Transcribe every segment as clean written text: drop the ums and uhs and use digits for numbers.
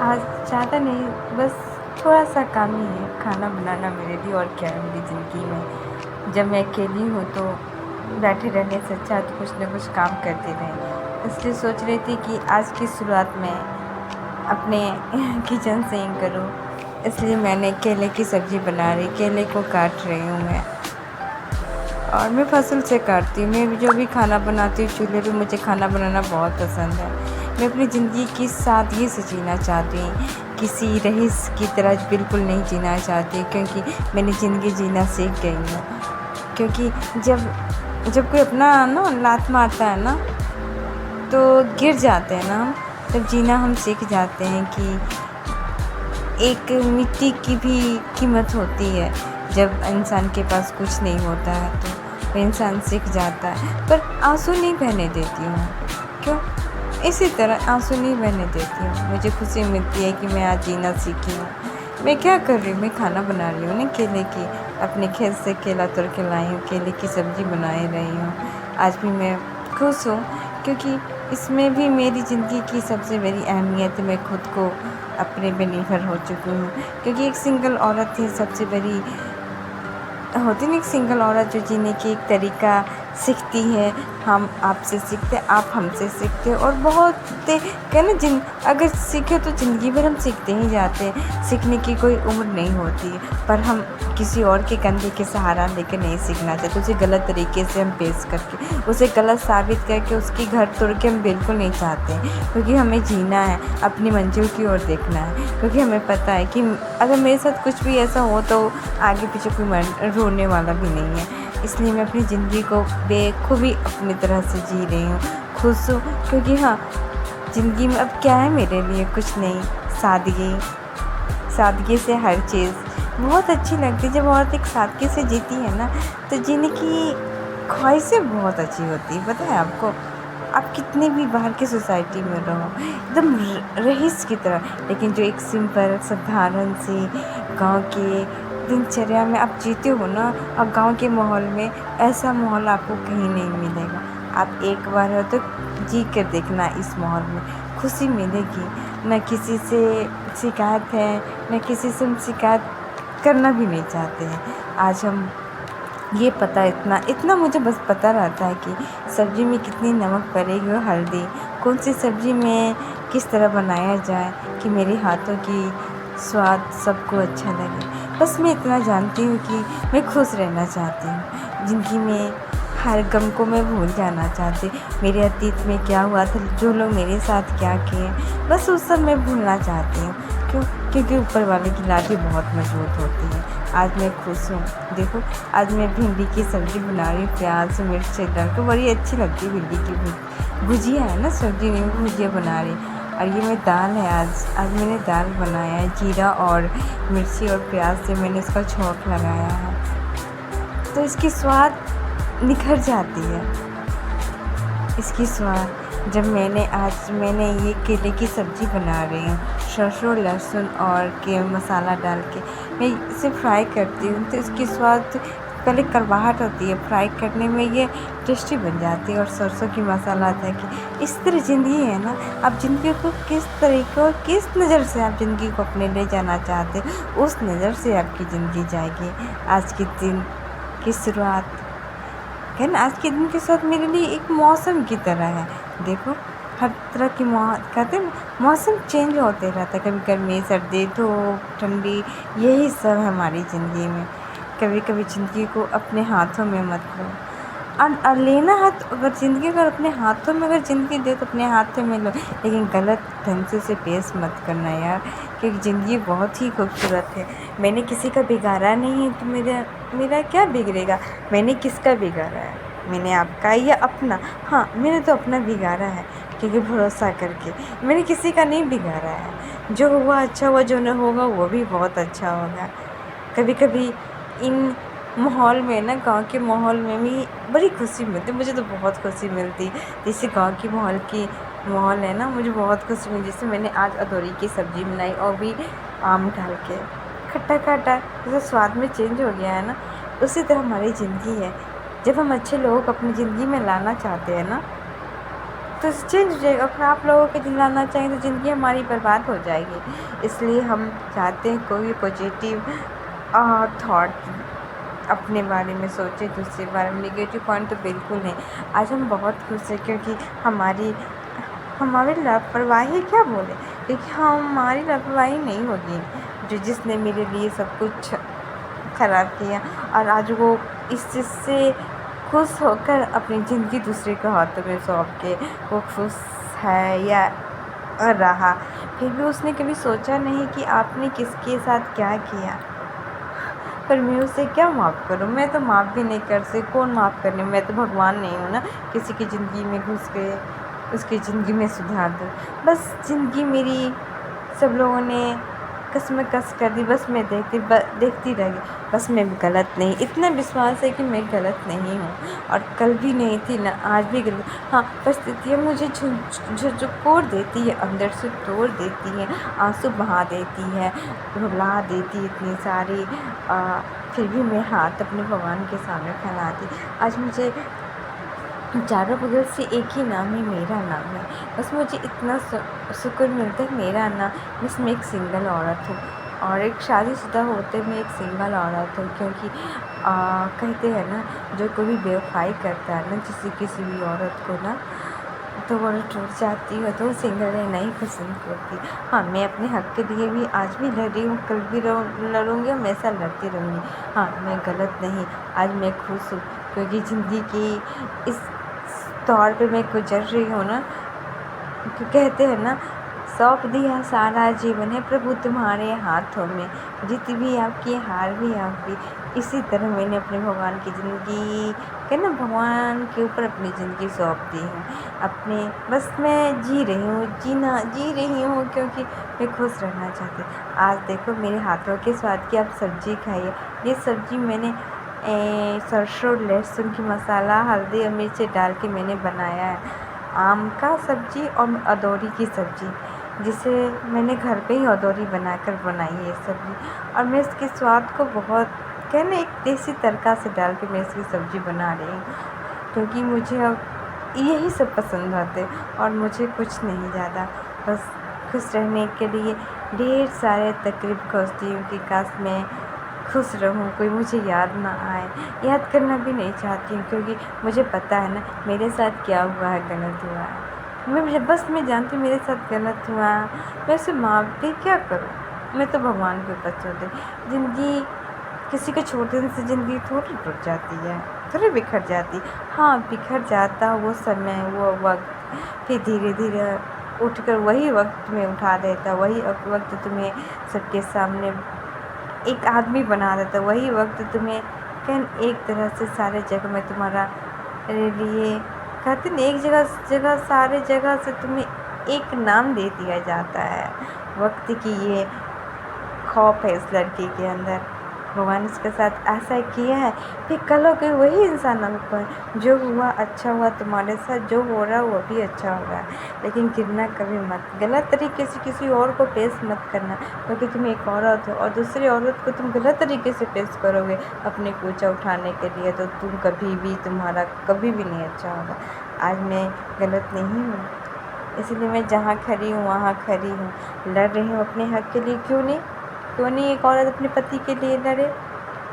آج زیادہ نہیں، بس تھوڑا سا کام ہی ہے کھانا بنانا میرے لیے، اور کیا ہے میری زندگی میں۔ جب میں اکیلی ہوں تو بیٹھے رہنے سے اچھا تو کچھ نہ کچھ کام کرتے رہیں، اس لیے سوچ رہی تھی کہ آج کی شروعات میں اپنے کچن سے ہی کروں، اس لیے میں نے کیلے کی سبزی بنا رہی، کیلے کو کاٹ رہی ہوں میں، اور میں فصل سے کاٹتی ہوں۔ میں جو بھی کھانا بناتی ہوں چولہے پہ، مجھے کھانا بنانا بہت پسند ہے۔ میں اپنی زندگی کی سادگی سے جینا چاہتی ہوں، کسی رئیس کی طرح بالکل نہیں جینا چاہتی، کیونکہ میں نے زندگی جینا سیکھ گئی ہوں۔ کیونکہ جب کوئی اپنا لات مارتا ہے تو گر جاتے ہیں ہم، تب جینا ہم سیکھ جاتے ہیں کہ ایک مٹی کی بھی قیمت ہوتی ہے۔ جب انسان کے پاس کچھ نہیں ہوتا ہے تو وہ انسان سیکھ جاتا ہے، پر آنسو نہیں بہنے دیتی ہوں۔ کیوں؟ اسی طرح آنسو نہیں بہنے دیتی ہوں، مجھے خوشی ملتی ہے کہ میں آج جینا سیکھی ہوں۔ میں کیا کر رہی ہوں؟ میں کھانا بنا رہی ہوں کیلے کی، اپنے کھیت سے کیلا توڑ کے لائی ہوں، کیلے کی سبزی بنا رہی ہوں۔ آج بھی میں خوش ہوں، کیونکہ اس میں بھی میری زندگی کی سب سے بڑی اہمیت، میں خود کو اپنے پہ نربھر ہو چکی ہوں، کیونکہ ایک سنگل عورت ہی سب سے بڑی ہوتی نا، ایک سنگل عورت جو جینے کی ایک طریقہ سیکھتی ہے۔ ہم آپ سے سیکھتے، آپ ہم سے سیکھتے، اور بہت نا اگر سیکھے تو زندگی بھر ہم سیکھتے ہی جاتے ہیں، سیکھنے کی کوئی عمر نہیں ہوتی، پر ہم کسی اور کے کندھے کے سہارا لے کے نہیں سیکھنا چاہتے، اسے غلط طریقے سے ہم پیش کر کے، اسے غلط ثابت کر کے اس کی گھر توڑ کے ہم بالکل نہیں چاہتے ہیں، کیونکہ ہمیں جینا ہے، اپنی منزل کی اور دیکھنا ہے۔ کیونکہ ہمیں پتہ ہے کہ اگر میرے ساتھ کچھ بھی ایسا ہو تو آگے پیچھے کوئی رونے والا بھی نہیں ہے، اس لیے میں اپنی زندگی کو بخوبی اپنی طرح سے جی رہی ہوں، خوش ہوں، کیونکہ زندگی میں اب کیا ہے میرے لیے؟ کچھ نہیں، سادگی سے ہر چیز بہت اچھی لگتی ہے۔ جب عورت ایک سادگی سے جیتی ہے تو جینے کی خواہشیں بہت اچھی ہوتی ہے۔ پتہ ہے آپ کو، آپ کتنی بھی باہر کی سوسائٹی میں رہو، ایک دم رئیس کی طرح، لیکن جو ایک سمپل سدھارن سی گاؤں کے دن چریا میں آپ جیتے ہو اور گاؤں کے ماحول میں، ایسا ماحول آپ کو کہیں نہیں ملے گا۔ آپ ایک بار ہو تو جی کر دیکھنا، اس ماحول میں خوشی ملے گی، نہ کسی سے شکایت ہے، نہ کسی سے ہم شکایت کرنا بھی نہیں چاہتے ہیں۔ آج ہم یہ پتہ اتنا مجھے بس پتہ رہتا ہے کہ سبزی میں کتنی نمک پڑے گی اور ہلدی، کون سی سبزی میں کس طرح بنایا جائے کہ میرے ہاتھوں کی سواد سب کو اچھا لگے۔ بس میں اتنا جانتی ہوں کہ میں خوش رہنا چاہتی ہوں، زندگی میں ہر غم کو میں بھول جانا چاہتی ہوں۔ میرے اتیت میں کیا ہوا تھا، جو لوگ میرے ساتھ کیا کیے، بس اس سب میں بھولنا چاہتی ہوں۔ کیونکہ اوپر والے کی لاٹھی بہت مضبوط ہوتی ہے۔ آج میں خوش ہوں، دیکھو آج میں بھنڈی کی سبزی بنا رہی ہوں، پیاز مرچ ڈال کے، بڑی اچھی لگتی ہے بھنڈی کی بھجیا ہے نا، سبزی نہیں بھجیا بنا رہی۔ اور یہ میں دال ہے، آج میں نے دال بنایا ہے، جیرا اور مرچی اور پیاز سے میں نے اس کا چھونک لگایا ہے، تو اس کی سواد نکھر جاتی ہے، اس کی سواد۔ جب میں نے یہ کیلے کی سبزی بنا رہی ہوں، سرسوں لہسن اور مسالہ ڈال کے میں اسے فرائی کرتی ہوں، تو اس کی سواد پہلے کڑواہٹ ہوتی ہے، فرائی کرنے میں یہ ٹیسٹی بن جاتی ہے، اور سرسوں کی مسالہ تھا کہ اس طرح زندگی ہے نا، آپ زندگی کو کس طریقے اور کس نظر سے آپ زندگی کو اپنے لے جانا چاہتے ہیں، اس نظر سے آپ کی زندگی جائے گی۔ آج کے دن کی شروعات ہے نا، آج کے دن کی شروعات میرے لیے ایک موسم کی طرح ہے۔ دیکھو ہر طرح کی کہتے ہیں موسم چینج ہوتے رہتا ہے، کبھی گرمی، سردی، دھوپ، ٹھنڈی، یہی سب ہے ہماری زندگی میں۔ کبھی کبھی زندگی کو اپنے ہاتھوں میں مت لو، اور لینا ہے تو اگر زندگی اپنے ہاتھوں میں اگر زندگی دے تو اپنے ہاتھوں میں لو، لیکن غلط ڈھنگ سے اسے پیش مت کرنا یار، کیونکہ زندگی بہت ہی خوبصورت ہے۔ میں نے کسی کا بگاڑا نہیں ہے تو میرا کیا بگڑے گا؟ میں نے کس کا بگاڑا ہے؟ میں نے آپ کا یا اپنا؟ ہاں میں نے تو اپنا بگاڑا ہے، کیونکہ بھروسہ کر کے میں نے کسی کا نہیں بگاڑا ہے۔ جو ہوا اچھا ہوا، جو نہ ہوگا وہ بھی بہت اچھا ہوگا۔ کبھی کبھی ان ماحول میں نا، گاؤں کے ماحول میں بھی بڑی خوشی ملتی، مجھے تو بہت خوشی ملتی، جیسے گاؤں کی ماحول ہے نا، مجھے بہت خوشی ملتی۔ جیسے میں نے آج ادوری کی سبزی بنائی، اور بھی آم ڈال کے، کھٹا کھٹا، جیسے سواد میں چینج ہو گیا ہے نا، اسی طرح ہماری زندگی ہے۔ جب ہم اچھے لوگ اپنی زندگی میں لانا چاہتے ہیں نا، تو چینج ہو جائے گا. اگر آپ لوگوں کے دل لانا چاہیں تو زندگی ہماری برباد ہو جائے گی. اس لیے ہم چاہتے ہیں کوئی پازیٹیو تھاٹ اپنے بارے میں سوچے، دوسرے بارے میں. نگیٹیو پوائنٹ تو بالکل نہیں. آج ہم بہت خوش ہیں کیونکہ ہماری لاپرواہی کیا بولے، کیونکہ ہماری لاپرواہی نہیں ہوگی جس نے میرے لیے سب کچھ خراب کیا، اور آج وہ اس چیز سے خوش ہو کر اپنی زندگی دوسرے کے ہاتھوں میں سونپ کے وہ خوش ہے یا رہا. پھر بھی اس نے کبھی سوچا نہیں کہ آپ نے کس کے ساتھ کیا کیا. پر میں اسے کیا معاف کروں؟ میں تو معاف بھی نہیں کر سکتی. کون معاف کرنے؟ میں تو بھگوان نہیں ہوں نا کسی کی زندگی میں گھس کے اس کی زندگی میں سدھار دوں. بس زندگی میری سب لوگوں نے کس میں کس کر دی، بس میں دیکھتی رہ گئی. بس میں غلط نہیں، اتنا وشواس ہے کہ میں غلط نہیں ہوں، اور کل بھی نہیں تھی نہ آج بھی غلط. ہاں، پرستتیاں مجھے جھنجھوڑ دیتی ہے، اندر سے توڑ دیتی ہے، آنسو بہا دیتی ہے، رلا دیتی اتنی ساری. پھر بھی میں ہاتھ اپنے بھگوان کے سامنے پھیلاتی. آج مجھے چاروں بغل سے ایک ہی نام ہے، میرا نام ہے. بس مجھے اتنا سکون ملتا ہے میرا نام. بس میں ایک سنگل عورت ہوں، اور ایک شادی شدہ ہوتے میں ایک سنگل عورت ہوں. کیونکہ کہتے ہیں نا، جو کوئی بے وفائی کرتا ہے نا کسی بھی عورت کو نا، تو وہ ٹوٹ جاتی ہے، تو وہ سنگل رہنا ہی پسند کرتی. ہاں، میں اپنے حق کے لیے بھی آج بھی لڑی ہوں، کل بھی لڑوں گی، ہمیشہ لڑتی رہوں گی. ہاں، میں غلط نہیں. آج میں خوش ہوں کیونکہ زندگی کی اس طور پہ میں گزر رہی ہوں نا. کہتے ہیں نا، سونپ دیا سارا جیون ہے پربھو تمہارے ہاتھوں میں، جیت بھی آپ کی، ہار بھی آپ کی. اسی طرح میں نے اپنے بھگوان کی زندگی بھگوان کے اوپر اپنی زندگی سونپ دی ہے. بس میں جی رہی ہوں کیونکہ میں خوش رہنا چاہتی ہوں. آج دیکھو میرے ہاتھوں کے سواد کی آپ سبزی کھائیے. یہ سبزی میں نے سرسوں لہسن کی مسالہ، ہلدی اور مرچ ڈال کے میں نے بنایا ہے. آم کا سبزی اور ادوری کی سبزی، جسے میں نے گھر پہ ہی ادوری بنا کر بنائی ہے یہ سبزی. اور میں اس کے سواد کو بہت ایک دیسی تڑکا سے ڈال کے میں اس کی سبزی بنا رہی ہوں. کیونکہ مجھے اب یہی سب پسند آتے، اور مجھے کچھ نہیں زیادہ. بس خوش رہنے کے لیے ڈھیر سارے تقریب کھوجتی ہوں کہ کاش میں خوش رہوں، کوئی مجھے یاد نہ آئے. یاد کرنا بھی نہیں چاہتی ہوں کیونکہ مجھے پتہ ہے نا میرے ساتھ کیا ہوا ہے، غلط ہوا ہے. میں جانتی ہوں میرے ساتھ غلط ہوا ہے. میں اسے معاف بھی کیا کروں؟ میں تو بھگوان کے اوپر چھوڑ دوں. زندگی کسی کو چھوڑ دینے سے زندگی تھوڑی ٹوٹ جاتی ہے، تھوڑی بکھر جاتی. ہاں، بکھر جاتا وہ سمے، وہ وقت، پھر دھیرے دھیرے اٹھ کر وہی وقت تمہیں اٹھا دیتا، وہی وقت تمہیں سب کے سامنے ایک آدمی بنا دیتا. وہی وقت تمہیں ایک طرح سے سارے جگہ میں تمہارا لیے کہتے ہیں ایک جگہ سارے جگہ سے تمہیں ایک نام دے دیا جاتا ہے. وقت کی یہ خوف ہے اس لڑکی کے اندر. بھگوان اس کے ساتھ ایسا کیا ہے، پھر کل ہو کے وہی انسان ہم کو جو ہوا اچھا ہوا تمہارے ساتھ، جو ہو رہا وہ بھی اچھا ہو رہا ہے. لیکن گرنا کبھی مت، غلط طریقے سے کسی اور کو پیش مت کرنا. کیونکہ تم ایک عورت ہو، اور دوسری عورت کو تم غلط طریقے سے پیش کرو گے اپنے کوچہ اٹھانے کے لیے، تو تمہارا کبھی بھی نہیں اچھا ہوگا. آج میں غلط نہیں ہوں، اس لیے میں جہاں کھڑی ہوں وہاں کھڑی ہوں، لڑ رہی ہوں اپنے حق کے لیے. کیوں نہیں ایک عورت اپنے پتی کے لیے لڑے؟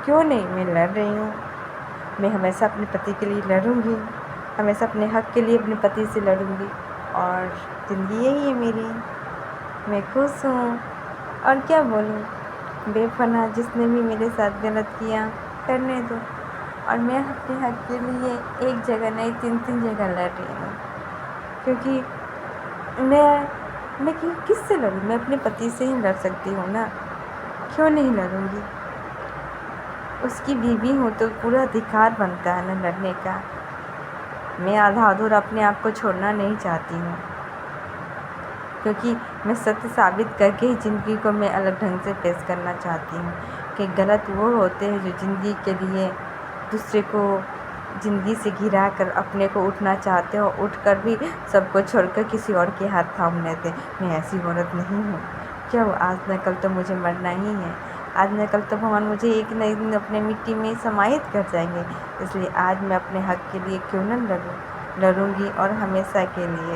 کیوں نہیں؟ میں لڑ رہی ہوں. میں ہمیشہ اپنے پتی کے لیے لڑوں گی، ہمیشہ اپنے حق کے لیے اپنے پتی سے لڑوں گی. اور زندگی یہی ہے میری. میں خوش ہوں، اور کیا بولوں. بے پناہ جس نے بھی میرے ساتھ غلط کیا کرنے دو. اور میں اپنے حق کے لیے ایک جگہ نہیں 3 جگہ لڑ رہی ہوں. کیونکہ میں کس سے لڑوں؟ میں اپنے پتی سے ہی لڑ سکتی ہوں نا. کیوں نہیں لڑوں گی؟ اس کی بیوی ہوں تو پورا ادھیکار بنتا ہے نا لڑنے کا. میں آدھا ادھورا اپنے آپ کو چھوڑنا نہیں چاہتی ہوں، کیونکہ میں ستیہ ثابت کر کے ہی زندگی کو میں الگ ڈھنگ سے پیش کرنا چاہتی ہوں. کہ غلط وہ ہوتے ہیں جو زندگی کے لیے دوسرے کو زندگی سے گرا کر اپنے کو اٹھنا چاہتے ہو، اٹھ کر بھی سب کو چھوڑ کر کسی اور کے ہاتھ تھام لیتے. میں ایسی عورت نہیں ہوں. کیا ہو، آج نہ کل تو مجھے مرنا ہی ہے. آج نہ کل تو بھگوان مجھے ایک نہ ایک دن اپنے مٹی میں سماہت کر جائیں گے. اس لیے آج میں اپنے حق کے لیے کیوں نہ لڑوں گی، اور ہمیشہ کے لیے.